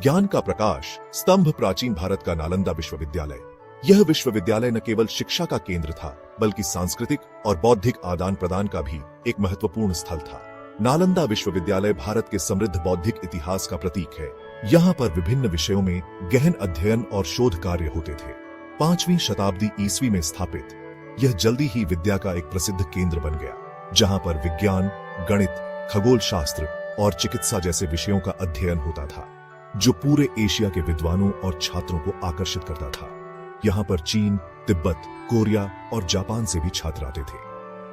ज्ञान का प्रकाश स्तंभ प्राचीन भारत का नालंदा विश्वविद्यालय। यह विश्वविद्यालय न केवल शिक्षा का केंद्र था बल्कि सांस्कृतिक और बौद्धिक आदान प्रदान का भी एक महत्वपूर्ण स्थल था। नालंदा विश्वविद्यालय भारत के समृद्ध बौद्धिक इतिहास का प्रतीक है। यहाँ पर विभिन्न विषयों में गहन अध्ययन और शोध कार्य होते थे। 5वीं शताब्दी ईस्वी में स्थापित यह जल्दी ही विद्या का एक प्रसिद्ध केंद्र बन गया, जहाँ पर विज्ञान, गणित, खगोल शास्त्र और चिकित्सा जैसे विषयों का अध्ययन होता था, जो पूरे एशिया के विद्वानों और छात्रों को आकर्षित करता था। यहाँ पर चीन, तिब्बत, कोरिया और जापान से भी छात्र आते थे।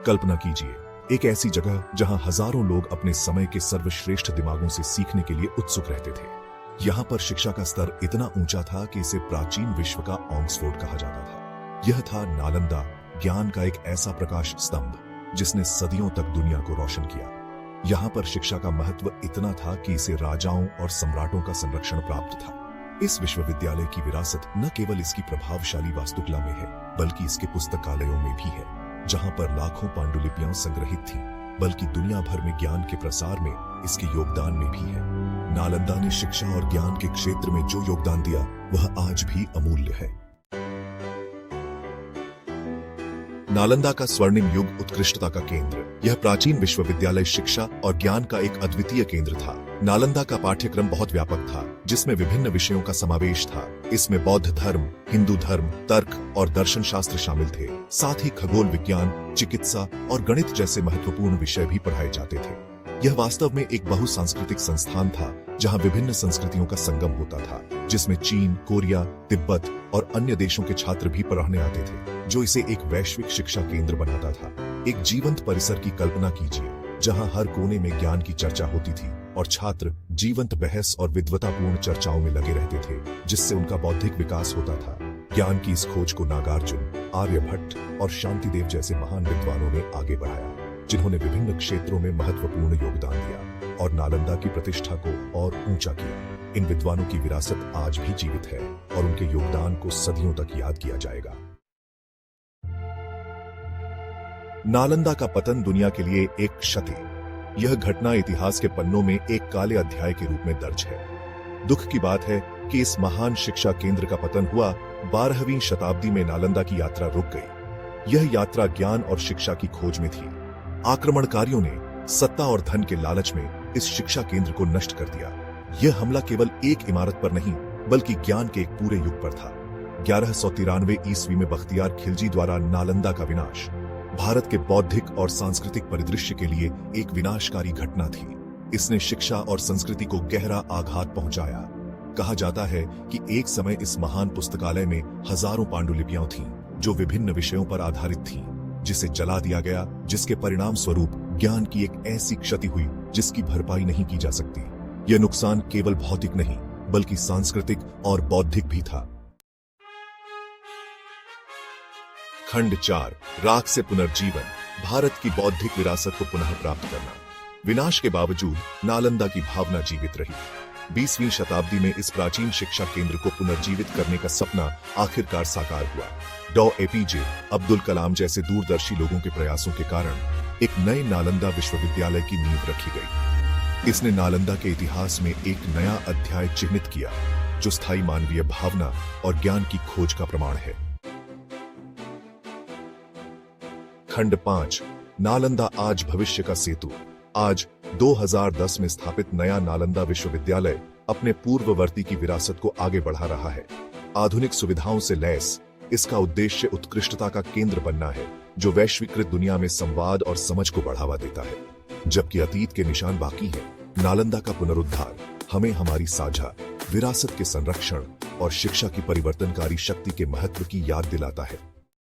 कल्पना कीजिए, एक ऐसी जगह जहां हजारों लोग अपने समय के सर्वश्रेष्ठ दिमागों से सीखने के लिए उत्सुक रहते थे। यहाँ पर शिक्षा का स्तर इतना ऊंचा था कि इसे प्राचीन विश्व का ऑक्सफोर्ड कहा जाता था। यह था नालंदा, ज्ञान का एक ऐसा प्रकाश स्तंभ जिसने सदियों तक दुनिया को रोशन किया। यहाँ पर शिक्षा का महत्व इतना था कि इसे राजाओं और सम्राटों का संरक्षण प्राप्त था। इस विश्वविद्यालय की विरासत न केवल इसकी प्रभावशाली वास्तुकला में है, बल्कि इसके पुस्तकालयों में भी है, जहाँ पर लाखों पांडुलिपियां संग्रहित थीं, बल्कि दुनिया भर में ज्ञान के प्रसार में इसके योगदान में भी है। नालंदा ने शिक्षा और ज्ञान के क्षेत्र में जो योगदान दिया वह आज भी अमूल्य है। नालंदा का स्वर्णिम युग उत्कृष्टता का केंद्र। यह प्राचीन विश्वविद्यालय शिक्षा और ज्ञान का एक अद्वितीय केंद्र था। नालंदा का पाठ्यक्रम बहुत व्यापक था, जिसमें विभिन्न विषयों का समावेश था। इसमें बौद्ध धर्म, हिंदू धर्म, तर्क और दर्शन शास्त्र शामिल थे। साथ ही खगोल विज्ञान, चिकित्सा और गणित जैसे महत्वपूर्ण विषय भी पढ़ाए जाते थे। यह वास्तव में एक बहुसांस्कृतिक संस्थान था, जहां विभिन्न संस्कृतियों का संगम होता था, जिसमें चीन, कोरिया, तिब्बत और अन्य देशों के छात्र भी पढ़ने आते थे, जो इसे एक वैश्विक शिक्षा केंद्र बनाता था। एक जीवंत परिसर की कल्पना कीजिए, जहां हर कोने में ज्ञान की चर्चा होती थी और छात्र जीवंत बहस और विद्वतापूर्ण चर्चाओं में लगे रहते थे, जिससे उनका बौद्धिक विकास होता था। ज्ञान की इस खोज को नागार्जुन, आर्यभट्ट और शांतिदेव जैसे महान विद्वानों ने आगे बढ़ाया, जिन्होंने विभिन्न क्षेत्रों में महत्वपूर्ण योगदान दिया और नालंदा की प्रतिष्ठा को और ऊंचा किया। इन विद्वानों की विरासत आज भी जीवित है और उनके योगदान को सदियों तक याद किया जाएगा। नालंदा का पतन दुनिया के लिए एक क्षति। यह घटना इतिहास के पन्नों में एक काले अध्याय के रूप में दर्ज है। दुख की बात है कि इस महान शिक्षा केंद्र का पतन हुआ 12वीं शताब्दी में। नालंदा की यात्रा रुक गई। यह यात्रा ज्ञान और शिक्षा की खोज में थी। आक्रमणकारियों ने सत्ता और धन के लालच में इस शिक्षा केंद्र को नष्ट कर दिया। यह हमला केवल एक इमारत पर नहीं, बल्कि ज्ञान के एक पूरे युग पर था। 1193 ईस्वी में बख्तियार खिलजी द्वारा नालंदा का विनाश भारत के बौद्धिक और सांस्कृतिक परिदृश्य के लिए एक विनाशकारी घटना थी। इसने शिक्षा और संस्कृति को गहरा आघात पहुंचाया। कहा जाता है कि एक समय इस महान पुस्तकालय में हजारों पांडुलिपियां थीं, जो विभिन्न विषयों पर आधारित थीं, जिसे जला दिया गया, जिसके परिणाम स्वरूप ज्ञान की एक ऐसी क्षति हुई जिसकी भरपाई नहीं की जा सकती। यह नुकसान केवल भौतिक नहीं, बल्कि सांस्कृतिक और बौद्धिक भी था। खंड 4, राख से पुनर्जीवन। भारत की बौद्धिक विरासत को पुनः प्राप्त करना। विनाश के बावजूद नालंदा की भावना जीवित रही। 20वीं शताब्दी में इस प्राचीन शिक्षा केंद्र को पुनर्जीवित करने का सपना आखिरकार साकार हुआ। डॉ. एपीजे अब्दुल कलाम जैसे दूरदर्शी लोगों के प्रयासों के कारण एक नए नालंदा विश्वविद्यालय की नींव रखी गई। इसने नालंदा के इतिहास में एक नया अध्याय चिह्नित किया, जो स्थायी मानवीय भावना और ज्ञान की खोज का प्रमाण है। खंड 5, नालंदा आज भविष्य का सेतु। आज 2010 में स्थापित नया नालंदा विश्वविद्यालय अपने पूर्ववर्ती की विरासत को आगे बढ़ा रहा है। आधुनिक सुविधाओं से लैस इसका उद्देश्य उत्कृष्टता का केंद्र बनना है, जो वैश्वीकृत दुनिया में संवाद और समझ को बढ़ावा देता है। जबकि अतीत के निशान बाकी हैं, नालंदा का पुनरुद्धार हमें हमारी साझा विरासत के संरक्षण और शिक्षा की परिवर्तनकारी शक्ति के महत्व की याद दिलाता है।